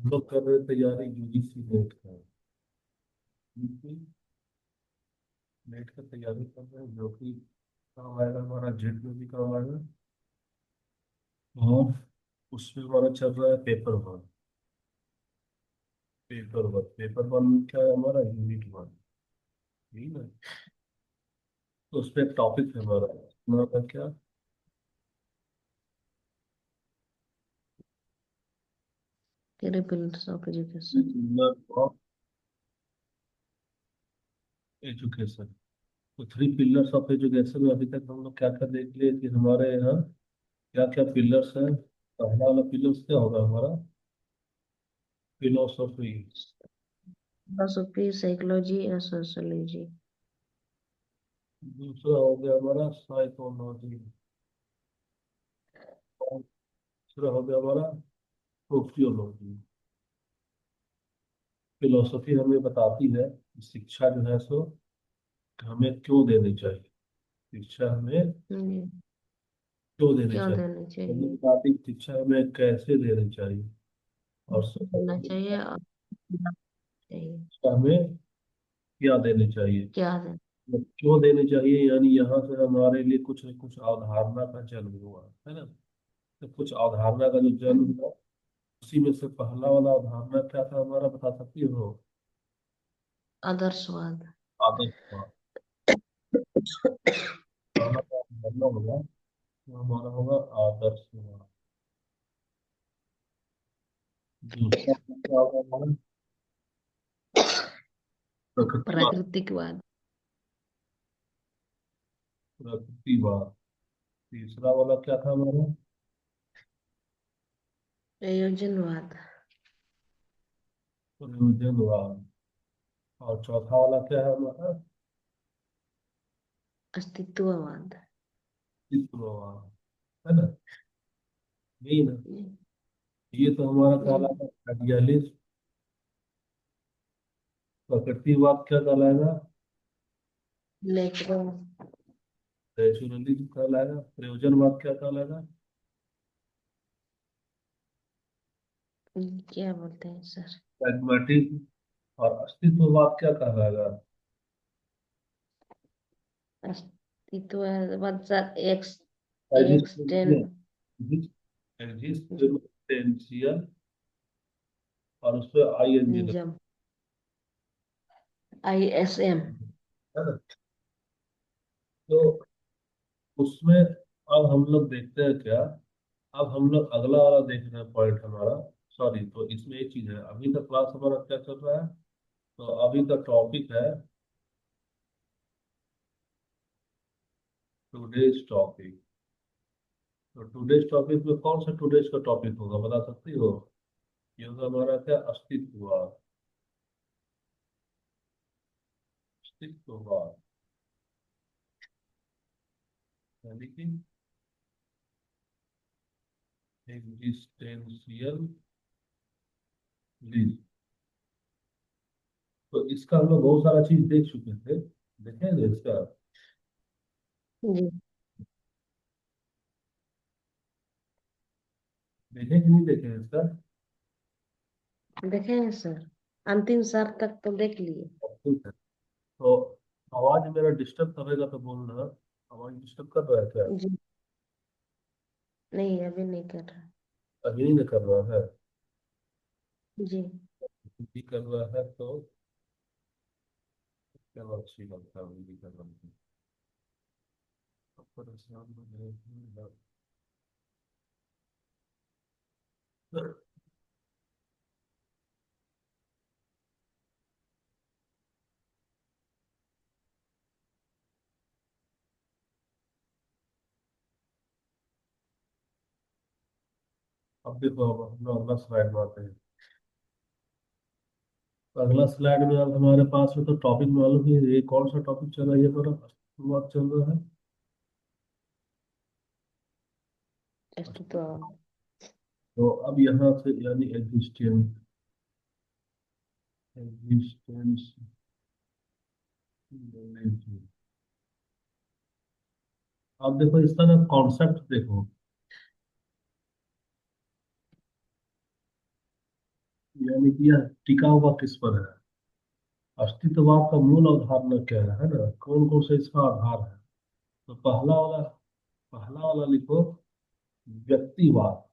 हम लोग कर रहे तैयारी यूजीसी नेट का। यूपी नेट का तैयारी कर रहे हैं, जो कि काम आएगा हमारा जेट में भी काम आएगा। और उसमें हमारा चल रहा है पेपर वन। पेपर वन में क्या है हमारा यूनिट वन। ठीक है। तो उसमें एक टॉपिक है हमारा, हमारा क्या, तेरे pillars of education. Of education. तो थ्री पिलर्स ऑफ एजुकेशन में अभी तक हम लोग क्या क्या देख लिए कि हमारे यहाँ क्या क्या पिलर्स हैं। पहला वाला पिलर्स क्या होगा हमारा, फिलोसफी। फिलोसफी, साइकोलॉजी और सोशियोलॉजी। दूसरा हो गया हमारा साइकोलॉजी। और तीसरा हो गया हमारा सोशियोलॉजी। फिलोसफी हमें बताती है कि शिक्षा जो है सो हमें क्यों देनी चाहिए। शिक्षा हमें क्यों देनी क्या चाहिए। देना हमें चाहिए, बताती है कि शिक्षा हमें कैसे देनी चाहिए। और देना सोशियोलॉजी चाहिए और देना चाहिए। शिक्षा हमें क्या देनी चाहिए। क्या देना। तो क्यों देनी चाहिए, यानी यहाँ से हमारे लिए कुछ न कुछ अवधारणा का जन्म हुआ है ना। तो कुछ अवधारणा का जो जन्म हम्म, हुआ, उसी में से पहला वाला अवधारणा क्या था हमारा, बता सकती हो। आदर्शवाद। आदर्शवाद। पहला का अवधारणा होगा, वो हमारा होगा आदर्शवाद। दूसरा क्या होगा हमारा, प्रकृतिवाद। प्राकृतिकवाद। प्रकृतिवाद। तीसरा वाला क्या था हमारा, प्रयोजनवाद। प्रयोजनवाद। और चौथा वाला क्या है हमारा, अस्तित्ववाद। अस्तित्ववाद। है ना, यही ना। हम्म, ये तो हमारा हम्म, कहलाता है आइडियलिस्ट। प्रकृतिवाद क्या कहलाएगा, नेचुरल। नेचुरलिज्म कहलाएगा। प्रयोजनवाद क्या कहलाएगा, क्या बोलते हैं सर। प्रैग्मेटिज्म। और अस्तित्ववाद क्या कहलाएगा, अस्तित्ववाद सर, एग्जिस्टेंशियल। एक्सटेंड। एग्जिस्टेंशियल। और उस पर आई एन जी लगा। निजम। ISM। है ना। तो उसमें अब हम लोग देखते हैं क्या, अब हम लोग अगला वाला देख रहे हैं पॉइंट हमारा। सॉरी, तो इसमें एक चीज है, अभी का क्लास हमारा क्या चल रहा है। तो अभी का टॉपिक है, टुडेज टॉपिक। तो टुडेज टॉपिक में कौन सा टुडेज का टॉपिक होगा, बता सकती हो। ये होगा हमारा क्या, अस्तित्ववाद। अस्तित्ववाद यानी कि एग्जिस्टेंशियल। तो इसका हम लोग बहुत सारा चीज देख चुके थे, देखे ना इसका। जी। देखे कि नहीं देखे इसका। देखे हैं सर, अंतिम सार तक तो देख लिए। ठीक है। तो आवाज मेरा डिस्टर्ब करेगा तो बोलना। आवाज डिस्टर्ब कर रहा है क्या, जी। नहीं, अभी नहीं कर रहा। अभी नहीं कर रहा है। जी। भी कर रहा है तो चलो अच्छी बात है, अभी भी कर रहा हूँ। अब परेशान हो गए हैं। अब देखो, अब हम लोग अगला स्लाइड में आते हैं। तो अगला स्लाइड में अब हमारे पास में तो टॉपिक मालूम ही है, ये कौन सा टॉपिक चल रहा है, ये हमारा शुरुआत चल रहा है। अस्तित्व। तो अब यहाँ से यानी एग्जिस्टेंस। अब देखो इसका ना कॉन्सेप्ट देखो। यानी कि यह टिका हुआ किस पर है। अस्तित्ववाद का मूल अवधारणा क्या है ना, कौन कौन से इसका आधार है। तो पहला वाला लिखो, व्यक्तिवाद।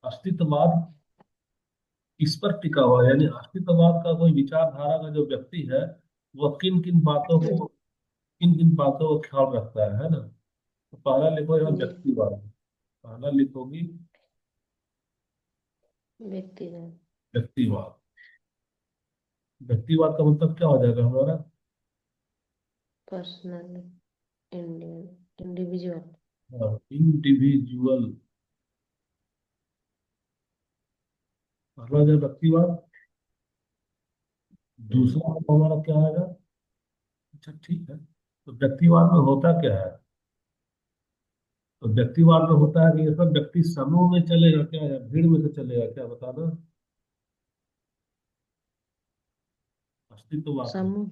अस्तित्ववाद इस पर टिका हुआ है, यानी अस्तित्ववाद का कोई विचारधारा का जो व्यक्ति है, वह किन किन बातों का ख्याल रखता है ना। तो पहला लिखो यहाँ जी। व्यक्तिवाद। पहला लिखोगी व्यक्तिगत। व्यक्तिवाद। व्यक्तिवाद का मतलब क्या हो जाएगा हमारा। पर्सनल। इंडिविजुअल। इंडिविजुअल। पहला जो व्यक्तिवाद, दूसरा हमारा क्या आएगा। अच्छा ठीक है, तो व्यक्तिवाद में होता क्या है। तो व्यक्तिवाद में होता है कि ये सब व्यक्ति समूह में चलेगा क्या, या भीड़ में से चलेगा क्या, बताना। अस्तित्ववाद में समूह।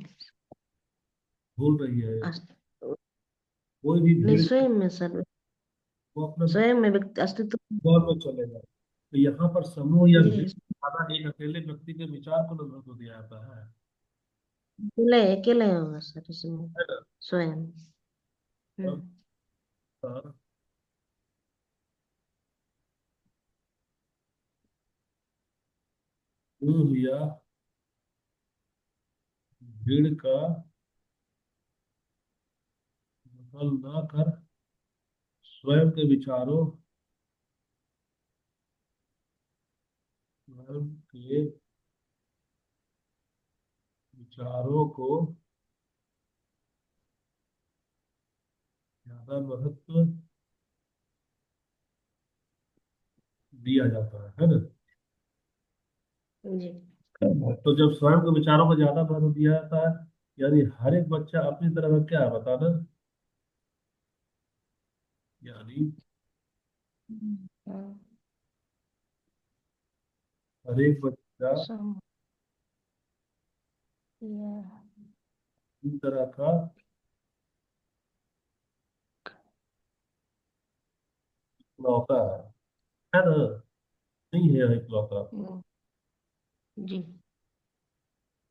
भूल रही है। अस्त- कोई भी नहीं, भीड़, स्वयं में सर। वो अपना स्वयं में व्यक्ति अस्तित्व। दौर में चलेगा। तो यहाँ पर समूह या भीड़ जी। खाना एक अकेले व्यक्ति के विचार को महत्व दिया जाता है। अकेले अकेले होगा सर इसमें। है ना? स्वयं। तब, हम्म। हाँ, समूह या भीड़ का नकल न कर स्वयं के विचारों, स्वयं के विचारों को ज्यादा महत्व दिया जाता है ना। जी। तो जब स्वयं के विचारों को ज्यादा महत्व दिया जाता है, यानी हर एक बच्चा अपनी तरह का क्या है बताना। यानी हाँ, हर एक बच्चा सम या अपनी तरह का इकलौता है ना। नहीं है यह इकलौता। हम्म, जी।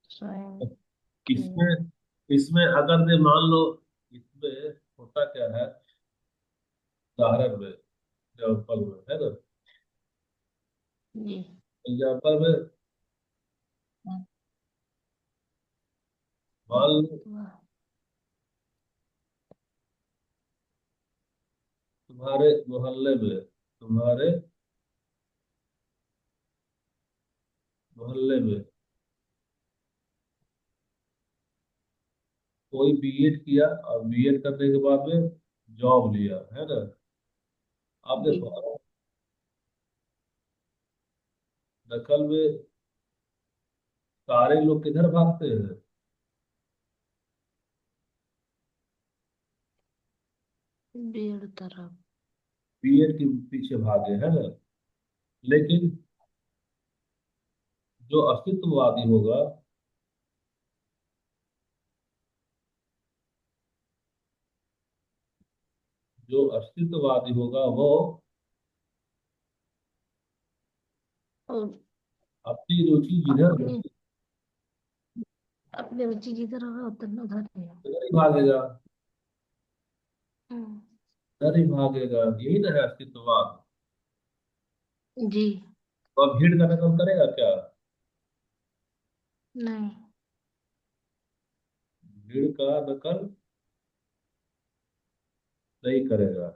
स्वयं के। इसमें इसमें अगर से मान लो, इसमें होता क्या है, उदाहरण में, एग्जाम्पल में, है ना। जी। एग्जाम्पल में मान लो, वाह। तुम्हारे मोहल्ले में कोई बीएड किया, और बीएड करने के बाद में जॉब लिया, है ना। आप जी। देखो, नकल में सारे लोग किधर भागते हैं। डेढ़ तरफ। बीएड के पीछे भागे, है ना। लेकिन जो अस्तित्ववादी होगा, जो अस्तित्ववादी होगा वो और अपनी रुचि जिधर अपने होगी अपने रुचि जिधर होगा उधर उधर है। उधर ही भागेगा। हम्म, उधर ही भागेगा, यही ना है अस्तित्ववाद। जी। तो अब भीड़ का नकल करेगा क्या। नहीं। भीड़ का नकल नहीं करेगा।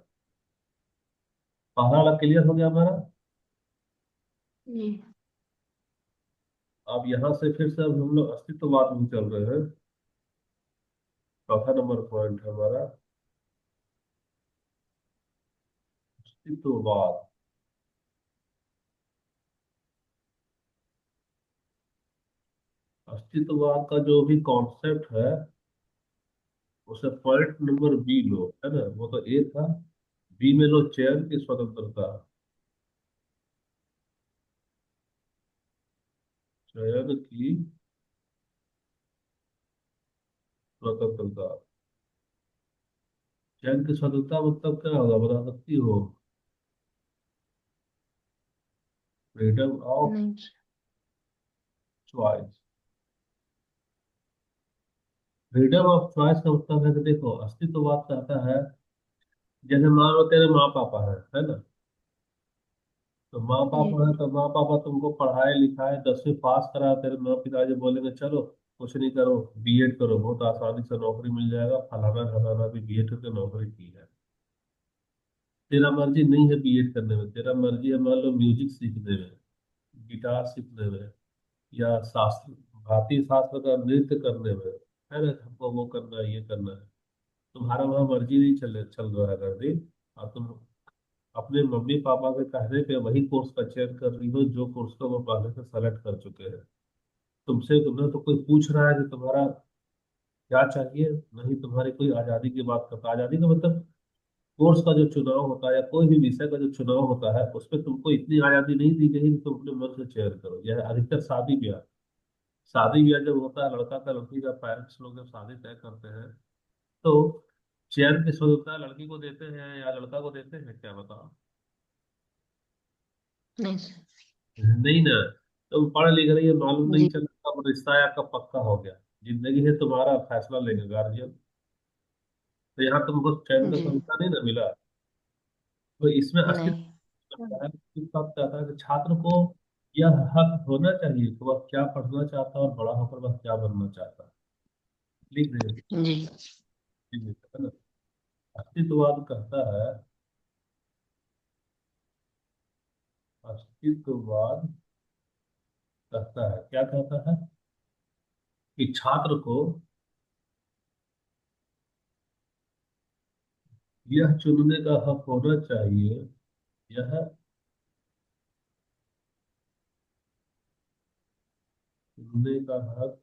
पहला वाला क्लियर हो गया हमारा। जी। अब यहाँ से फिर से अब हम लोग अस्तित्ववाद में चल रहे हैं। चौथा नंबर पॉइंट है हमारा अस्तित्ववाद। अस्तित्ववाद का जो भी कॉन्सेप्ट है, उसे पॉइंट नंबर बी लो, है ना। वो तो ए था, बी में लो चयन की स्वतंत्रता। चयन की स्वतंत्रता। चयन की स्वतंत्रता मतलब क्या होगा, बता सकती हो। फ्रीडम ऑफ नहीं। चॉइस। फ्रीडम ऑफ चॉइस का मतलब है कि देखो, अस्तित्ववाद कहता है, जैसे मान लो तेरे माँ पापा है ना। तो माँ जी। पापा है तो माँ पापा तुमको पढ़ाए लिखाए 10वीं पास करा, तेरे माँ पिताजी बोलेंगे चलो कुछ नहीं करो, बीएड करो, बहुत आसानी से नौकरी मिल जाएगा, फलाना फलाना भी बीएड करके नौकरी की है। तेरा मर्जी नहीं है बीएड करने में, तेरा मर्जी है मान लो म्यूजिक सीखने में, गिटार सीखने में, या शास्त्र, भारतीय शास्त्र का नृत्य करने में, है ना, हमको वो करना है, ये करना है। तुम्हारा वहाँ मर्जी नहीं चल चल रहा है रणदीप, और तुम अपने मम्मी पापा के कहने पे वही कोर्स का चयन कर रही हो जो कोर्स को वो पहले से सेलेक्ट कर चुके हैं। तुमसे तुम्हें तो कोई पूछ रहा है कि तुम्हारा क्या चाहिए, नहीं तुम्हारी कोई आजादी की बात करता। आजादी का मतलब कोर्स का जो चुनाव होता है या कोई भी विषय का जो चुनाव होता है, उसमें तुमको इतनी आजादी नहीं दी गई कि तुम अपने मन से चयन करो। यह अधिकतर शादी ब्याह, शादी ब्याह जब होता है, लड़का का लड़की का पेरेंट्स लोग जब शादी तय करते हैं, तो चयन की स्वतंत्रता लड़की को देते हैं या लड़का को देते हैं, क्या बताओ। नहीं सर। नहीं ना। तुम पढ़ लिख रही है, मालूम नहीं जी। चला कब रिश्ता या कब पक्का हो गया। जिंदगी है तुम्हारा, फैसला लेंगे गार्जियन। तो यहाँ तुमको चयन का जी। स्वतंत्रता नहीं ना मिला। तो इसमें अस्तित्व नहीं। लगता है कि कब कहता है कि छात्र को यह हक होना चाहिए कि वह क्या पढ़ना चाहता है और बड़ा होकर वह क्या बनना चाहता है। लिख दे। जी। है ना। अस्तित्ववाद कहता है, अस्तित्ववाद कहता है, क्या कहता है, कि छात्र को यह चुनने का हक होना चाहिए, यह चुनने का हक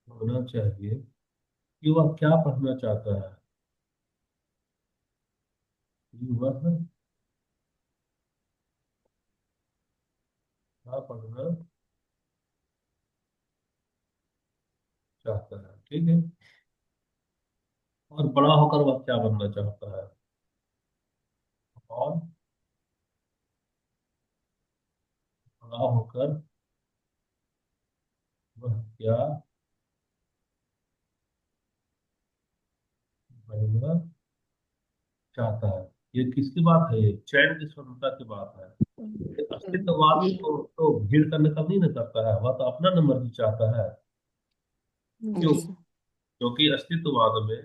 होना चाहिए कि वह क्या पढ़ना चाहता है, कि वह क्या पढ़ना चाहता है। ठीक है। और बड़ा होकर वह क्या बनना चाहता है, और बड़ा होकर वह क्या बनना चाहता है। ये किसकी बात है, ये चयन की स्वतंत्रता की बात है। ये अस्तित्ववाद जी। तो भीड़ का नकल नहीं ना करता है, वह तो अपना न मर्जी चाहता है। क्यों? जी। क्योंकि अस्तित्ववाद में,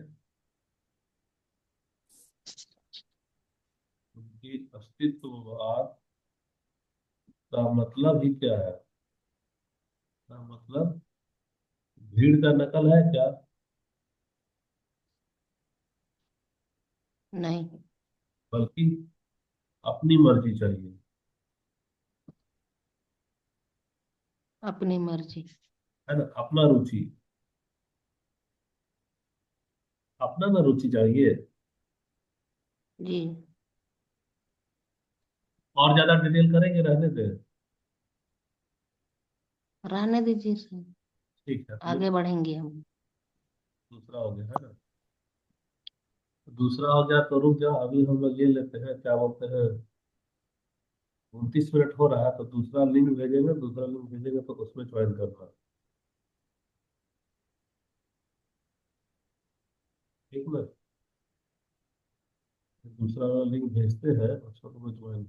उनकी अस्तित्ववाद का मतलब ही क्या है, का मतलब भीड़ का नकल है क्या, नहीं। बल्कि अपनी मर्जी चाहिए। अपनी मर्जी। है ना, अपना रुचि, अपना ना रुचि चाहिए। जी। और ज्यादा डिटेल करेंगे, रहने दे। रहने दीजिए सर। ठीक है, तो आगे बढ़ेंगे हम। दूसरा हो गया, है ना। तो दूसरा हो गया तो रुक जाओ, अभी हम लोग ये लेते हैं, क्या बोलते हैं, 29 मिनट हो रहा है, तो दूसरा लिंक भेजेंगे, दूसरा लिंक भेजेंगे तो उसमें ज्वाइन करना। ठीक ना। दूसरा वाला लिंक भेजते हैं, उसको तुम्हें ज्वाइन